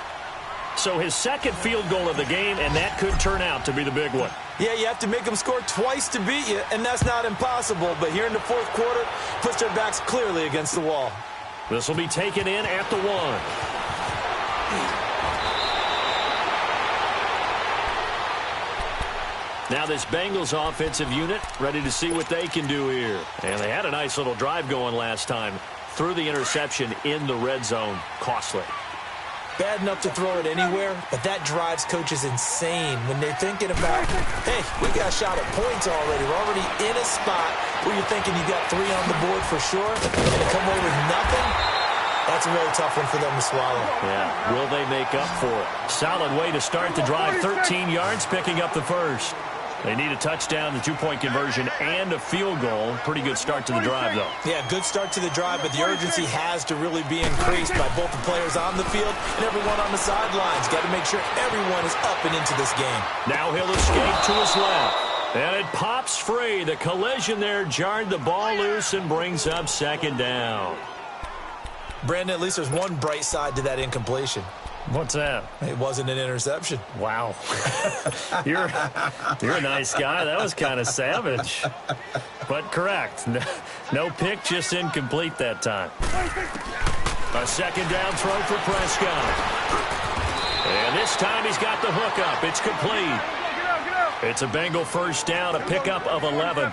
[SPEAKER 2] So his 2nd field goal of the game, and that could turn out to be the big one.
[SPEAKER 3] Yeah, you have to make them score twice to beat you, and that's not impossible. But here in the 4th quarter, puts their backs clearly against the wall.
[SPEAKER 2] This will be taken in at the 1. Now this Bengals offensive unit ready to see what they can do here. And they had a nice little drive going last time. Threw the interception in the red zone. Costly.
[SPEAKER 3] Bad enough to throw it anywhere, but that drives coaches insane when they're thinking about, hey, we got a shot at points already. We're already in a spot where you're thinking you got 3 on the board for sure, and to come away with nothing, that's a really tough one for them to swallow.
[SPEAKER 2] Yeah, will they make up for it? Solid way to start the drive, 13 yards, picking up the 1st. They need a touchdown, the 2-point conversion, and a field goal. Pretty good start to the drive, though.
[SPEAKER 3] Yeah, good start to the drive, but the urgency has to really be increased by both the players on the field and everyone on the sidelines. Got to make sure everyone is up and into this game.
[SPEAKER 2] Now he'll escape to his left. And it pops free. The collision there jarred the ball loose and brings up second down.
[SPEAKER 3] Brandon, at least there's one bright side to that incompletion.
[SPEAKER 2] What's that?
[SPEAKER 3] It wasn't an interception.
[SPEAKER 2] Wow. You're a nice guy. That was kind of savage. But correct. No pick, just incomplete that time. A second down throw for Prescott. And this time he's got the hook up. It's complete. It's a Bengal first down, a pickup of 11.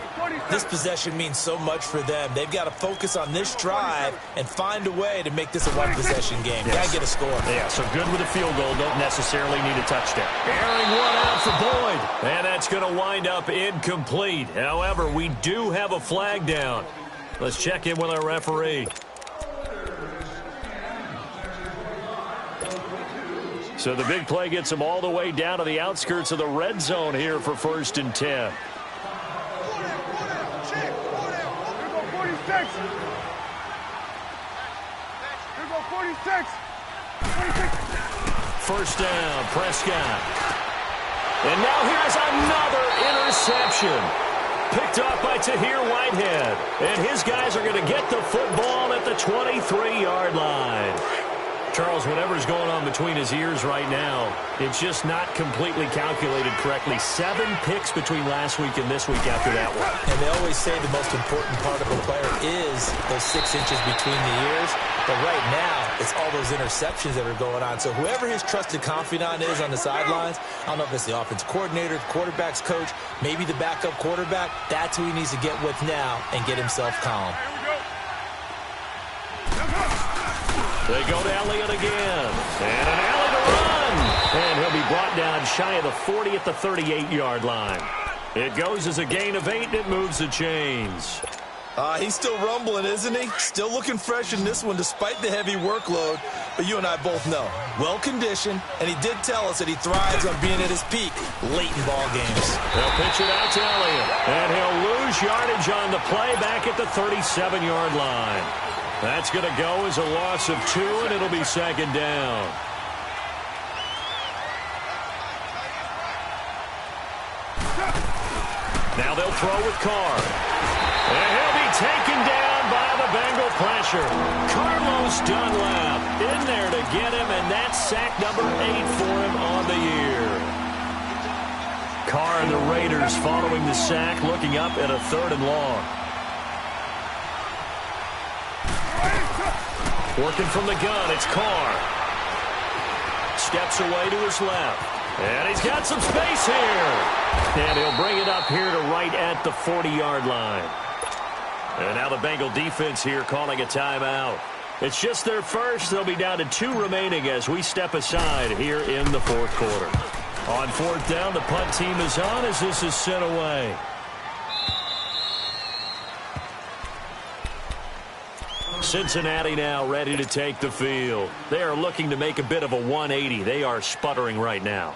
[SPEAKER 3] This possession means so much for them. They've got to focus on this drive and find a way to make this a one-possession game.
[SPEAKER 2] Yes.
[SPEAKER 3] Got to get a score.
[SPEAKER 2] Yeah, so good with a field goal. Don't necessarily need a touchdown. Airing one out for Boyd. And that's going to wind up incomplete. However, we do have a flag down. Let's check in with our referee. So the big play gets him all the way down to the outskirts of the red zone here for 1st and 10.
[SPEAKER 4] Here go 46. Here go 46. 46.
[SPEAKER 2] First down, Prescott. And now here's another interception. Picked off by Tahir Whitehead. And his guys are going to get the football at the 23-yard line. Charles, whatever's going on between his ears right now, it's just not completely calculated correctly. 7 picks between last week and this week after that one.
[SPEAKER 3] And they always say the most important part of a player is those 6 inches between the ears. But right now, it's all those interceptions that are going on. So whoever his trusted confidant is on the sidelines, I don't know if it's the offensive coordinator, the quarterback's coach, maybe the backup quarterback, that's who he needs to get with now and get himself calm.
[SPEAKER 2] They go to Elliott again. And an alley to run. And he'll be brought down shy of the 40 at the 38-yard line. It goes as a gain of 8, and it moves the chains.
[SPEAKER 3] He's still rumbling, isn't he? Still looking fresh in this one despite the heavy workload. But you and I both know, well-conditioned, and he did tell us that he thrives on being at his peak late in ball games.
[SPEAKER 2] They'll pitch it out to Elliott. And he'll lose yardage on the play back at the 37-yard line. That's going to go as a loss of 2, and it'll be second down. Now they'll throw with Carr. And he'll be taken down by the Bengal pressure. Carlos Dunlap in there to get him, and that's sack number 8 for him on the year. Carr and the Raiders following the sack, looking up at a 3rd and long. Working from the gun, it's Carr. Steps away to his left. And he's got some space here. And he'll bring it up here to right at the 40-yard line. And now the Bengal defense here calling a timeout. It's just their first. They'll be down to 2 remaining as we step aside here in the 4th quarter. On 4th down, the punt team is on as this is sent away. Cincinnati now ready to take the field. They are looking to make a bit of a 180. They are sputtering right now.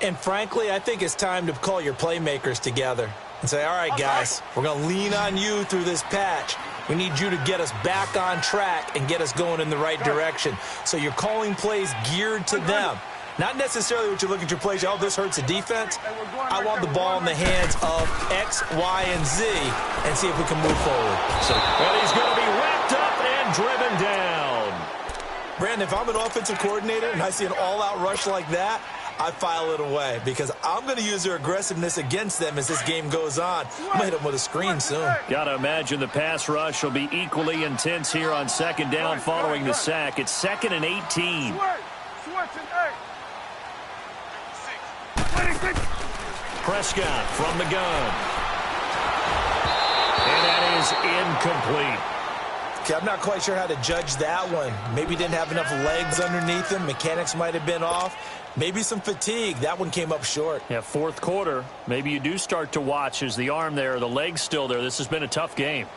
[SPEAKER 3] And frankly, I think it's time to call your playmakers together and say, all right, guys, we're going to lean on you through this patch. We need you to get us back on track and get us going in the right direction. So you're calling plays geared to them. Not necessarily what you look at your plays, oh, this hurts the defense. I want the ball in the hands of X, Y, and Z and see if we can move forward.
[SPEAKER 2] And he's going to be wrapped up and driven down.
[SPEAKER 3] Brandon, if I'm an offensive coordinator and I see an all-out rush like that, I file it away because I'm going to use their aggressiveness against them as this game goes on. I'm going to hit them with a screen soon.
[SPEAKER 2] Got to imagine the pass rush will be equally intense here on 2nd down following the sack. It's 2nd and 18. Prescott from the gun. And that is incomplete.
[SPEAKER 3] Okay, I'm not quite sure how to judge that one. Maybe didn't have enough legs underneath him. Mechanics might have been off. Maybe some fatigue. That one came up short.
[SPEAKER 2] Yeah, 4th quarter. Maybe you do start to watch as the arm there, the leg's still there. This has been a tough game.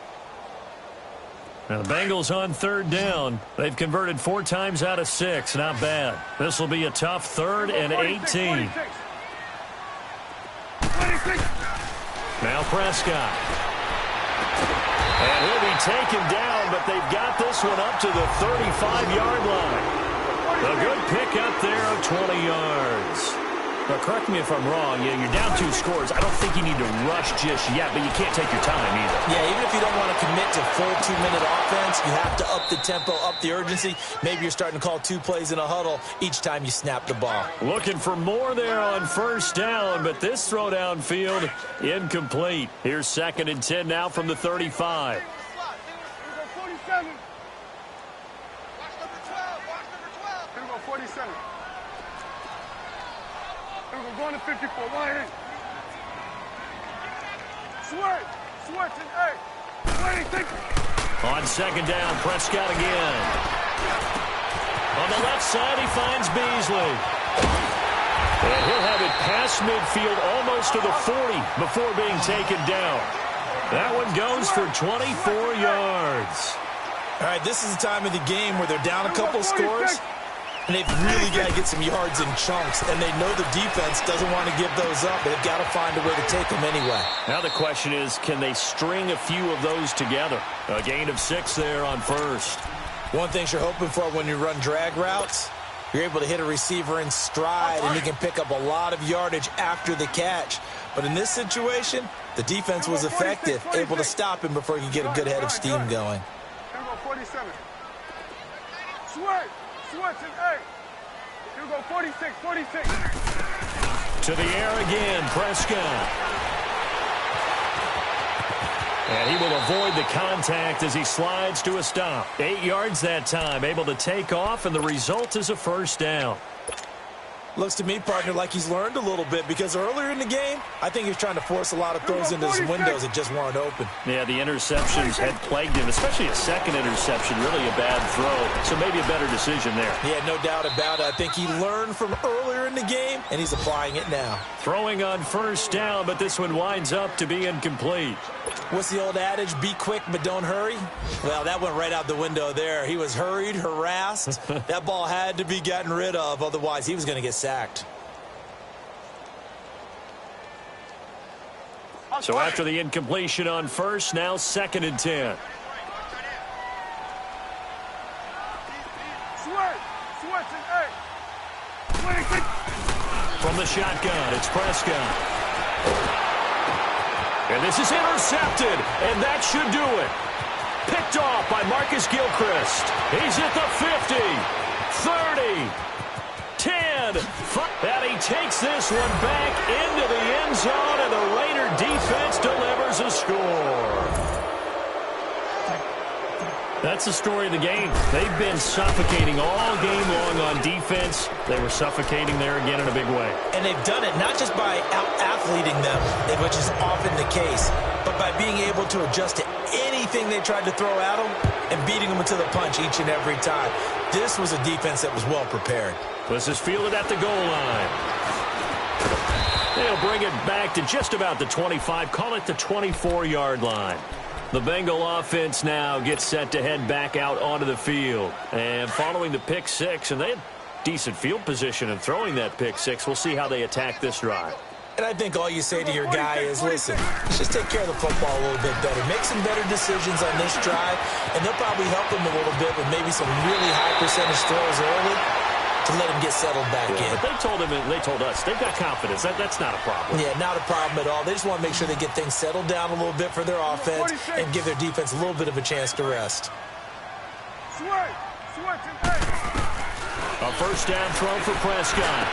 [SPEAKER 2] Now the Bengals on 3rd down. They've converted 4 times out of 6. Not bad. This will be a tough 3rd and 18. Now Prescott. And he'll be taken down, but they've got this one up to the 35-yard line. A good pick up there of 20 yards. Now, correct me if I'm wrong. You're down 2 scores. I don't think you need to rush just yet, but you can't take your time either.
[SPEAKER 3] Yeah, even if you don't want to commit to full 2-minute offense, you have to up the tempo, up the urgency. Maybe you're starting to call 2 plays in a huddle each time you snap the ball.
[SPEAKER 2] Looking for more there on first down, but this throw downfield incomplete. Here's 2nd and 10 now from the 35.
[SPEAKER 4] 47. Watch number 12. Watch number 12. Here we go, 47. Here we go, going to 54. Wide in. Switch and A. Wait, think.
[SPEAKER 2] On 2nd down, Prescott again. On the left side, he finds Beasley. And he'll have it past midfield almost to the 40 before being taken down. That one goes for 24 yards.
[SPEAKER 3] All right, this is the time of the game where they're down a couple scores, and they've really got to get some yards in chunks, and they know the defense doesn't want to give those up, but they've got to find a way to take them anyway.
[SPEAKER 2] Now the question is, can they string a few of those together? A gain of 6 there on first.
[SPEAKER 3] One thing you're hoping for when you run drag routes, you're able to hit a receiver in stride, and he can pick up a lot of yardage after the catch. But in this situation, the defense was effective, able to stop him before he could get a good head of steam going.
[SPEAKER 4] Here we go, 47. Switch and A. Here we go, 46.
[SPEAKER 2] To the air again, Prescott. And he will avoid the contact as he slides to a stop. 8 yards that time, able to take off, and the result is a first down.
[SPEAKER 3] Looks to me, partner, like he's learned a little bit, because earlier in the game, I think he was trying to force a lot of throws into his windows that just weren't open.
[SPEAKER 2] Yeah, the interceptions had plagued him, especially a second interception, really a bad throw. So maybe a better decision there.
[SPEAKER 3] Yeah, no doubt about it. I think he learned from earlier in the game, and he's applying it now.
[SPEAKER 2] Throwing on first down, but this one winds up to be incomplete.
[SPEAKER 3] What's the old adage? Be quick, but don't hurry? Well, that went right out the window there. He was hurried, harassed. That ball had to be gotten rid of, otherwise he was going to get sacked.
[SPEAKER 2] So after the incompletion on first, now 2nd and 10.
[SPEAKER 4] Switch and A.
[SPEAKER 2] From the shotgun, it's Prescott. And this is intercepted, and that should do it. Picked off by Marcus Gilchrist. He's at the 50, 30, 10. And he takes this one back into the end zone, and the Raider defense delivers a score. That's the story of the game. They've been suffocating all game long on defense. They were suffocating there again in a big way.
[SPEAKER 3] And they've done it not just by out-athleting them, which is often the case, but by being able to adjust to anything they tried to throw at them and beating them to the punch each and every time. This was a defense that was well prepared.
[SPEAKER 2] This is fielded at the goal line. They'll bring it back to just about the 25, call it the 24-yard line. The Bengal offense now gets set to head back out onto the field. And following the pick six, and they had decent field position in throwing that pick six, we'll see how they attack this drive.
[SPEAKER 3] And I think all you say to your guy is, listen, let's just take care of the football a little bit better. Make some better decisions on this drive, and they'll probably help him a little bit with maybe some really high percentage throws early to let him get settled back in.
[SPEAKER 2] But they told him, and they told us, they've got confidence. That's not a problem.
[SPEAKER 3] Yeah, not a problem at all. They just want to make sure they get things settled down a little bit for their offense and give their defense a little bit of a chance to rest.
[SPEAKER 2] A first down throw for Prescott.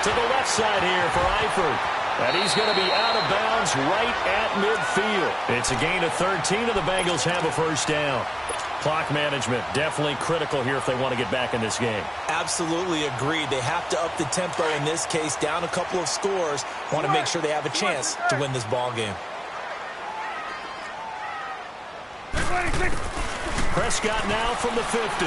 [SPEAKER 2] To the left side here for Eifert. And he's going to be out of bounds right at midfield. It's a gain of 13, and the Bengals have a first down. Clock management definitely critical here if they want to get back in this game.
[SPEAKER 3] Absolutely agreed. They have to up the tempo in this case, down a couple of scores. Want to make sure they have a chance to win this ball game.
[SPEAKER 2] Prescott now from the 50.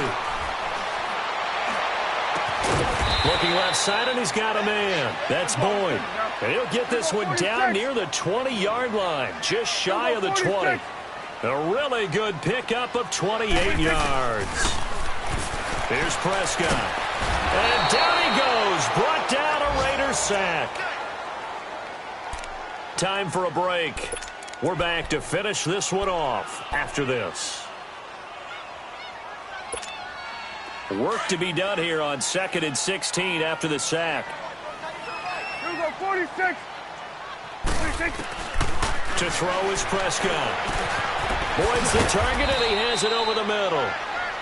[SPEAKER 2] Looking left side, and he's got a man. That's Boyd. And he'll get this one down near the 20-yard line, just shy of the 20. A really good pickup of 28 yards. Here's Prescott. And down he goes. Brought down a Raider sack. Time for a break. We're back to finish this one off after this. Work to be done here on 2nd and 16 after the sack.
[SPEAKER 4] 46. 46.
[SPEAKER 2] To throw is Prescott. Boyd's the target, and he has it over the middle.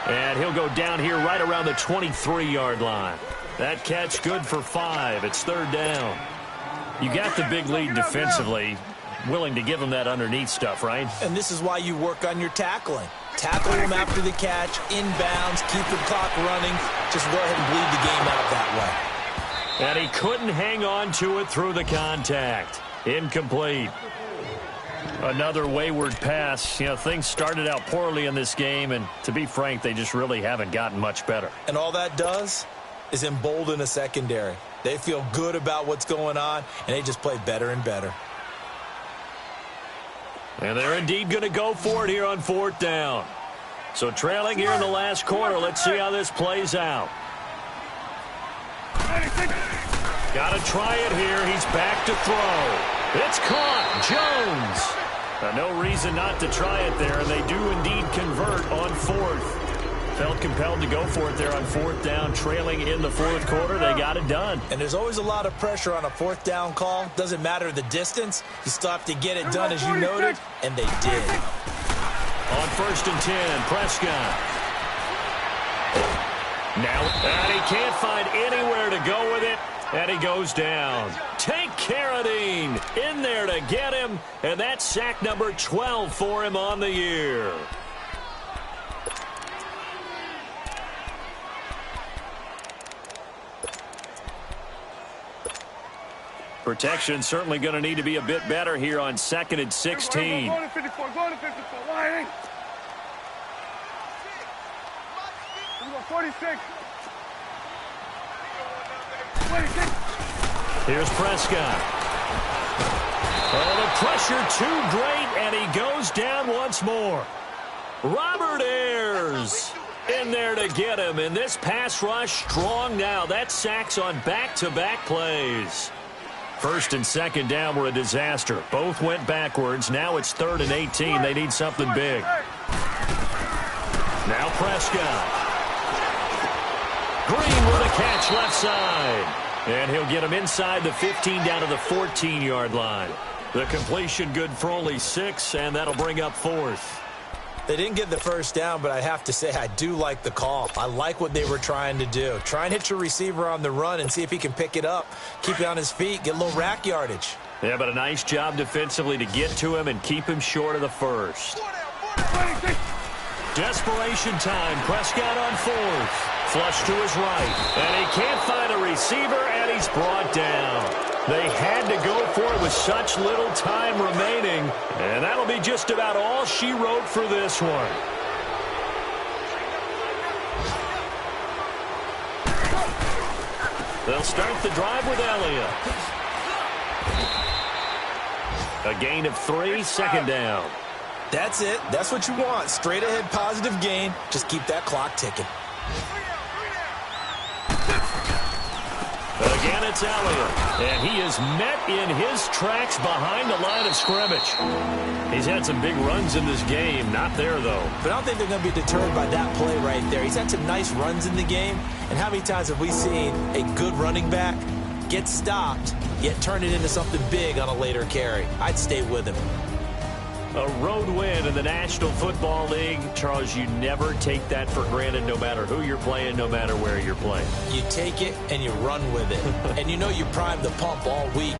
[SPEAKER 2] And he'll go down here right around the 23-yard line. That catch good for 5. It's third down. You got the big lead defensively. Willing to give him that underneath stuff, right?
[SPEAKER 3] And this is why you work on your tackling. Tackle him after the catch, inbounds, keep the clock running. Just go ahead and bleed the game out that
[SPEAKER 2] way. And he couldn't hang on to it through the contact. Incomplete. Another wayward pass. You know, things started out poorly in this game, and to be frank, they just really haven't gotten much better.
[SPEAKER 3] And all that does is embolden a secondary. They feel good about what's going on, and they just play better and better.
[SPEAKER 2] And they're indeed going to go for it here on fourth down. So trailing here in the last quarter. Let's see how this plays out. Got to try it here. He's back to throw. It's caught. Jones. No reason not to try it there, and they do indeed convert on fourth. Felt compelled to go for it there on fourth down, trailing in the fourth quarter. They got it done.
[SPEAKER 3] And there's always a lot of pressure on a fourth down call. Doesn't matter the distance. You still have to get it done, as you noted, and they did.
[SPEAKER 2] On 1st and 10, Prescott. Now, and he can't find anywhere to go with it, and he goes down. Take Carradine in there to get him, and that's sack number 12 for him on the year. Protection certainly going to need to be a bit better here on 2nd and 16.
[SPEAKER 4] Go to 54. Go to 54. Why? 46. 26.
[SPEAKER 2] Here's Prescott. Oh, the pressure too great, and he goes down once more. Robert Ayers in there to get him, and this pass rush strong now. That's sacks on back-to-back plays. 1st and 2nd down were a disaster. Both went backwards. Now it's 3rd and 18. They need something big. Now Prescott. Green with a catch left side. And he'll get him inside the 15 down to the 14-yard line. The completion good for only 6, and that'll bring up 4th.
[SPEAKER 3] They didn't get the first down, but I have to say I do like the call. I like what they were trying to do. Try and hit your receiver on the run and see if he can pick it up. Keep it on his feet, get a little rack yardage.
[SPEAKER 2] Yeah, but a nice job defensively to get to him and keep him short of the first. Desperation time. Prescott on 4th. Flush to his right. And he can't find a receiver, and he's brought down. They had to go for it with such little time remaining. And that'll be just about all she wrote for this one. They'll start the drive with Elliott. A gain of 3, 2nd down.
[SPEAKER 3] That's it. That's what you want. Straight ahead positive gain. Just keep that clock ticking.
[SPEAKER 2] Again, it's Elliott, and he is met in his tracks behind the line of scrimmage. He's had some big runs in this game. Not there, though.
[SPEAKER 3] But I don't think they're going to be deterred by that play right there. He's had some nice runs in the game, and how many times have we seen a good running back get stopped, yet turn it into something big on a later carry? I'd stay with him.
[SPEAKER 2] A road win in the National Football League. Charles, you never take that for granted no matter who you're playing, no matter where you're playing.
[SPEAKER 3] You take it and you run with it. And you know you primed the pump all week.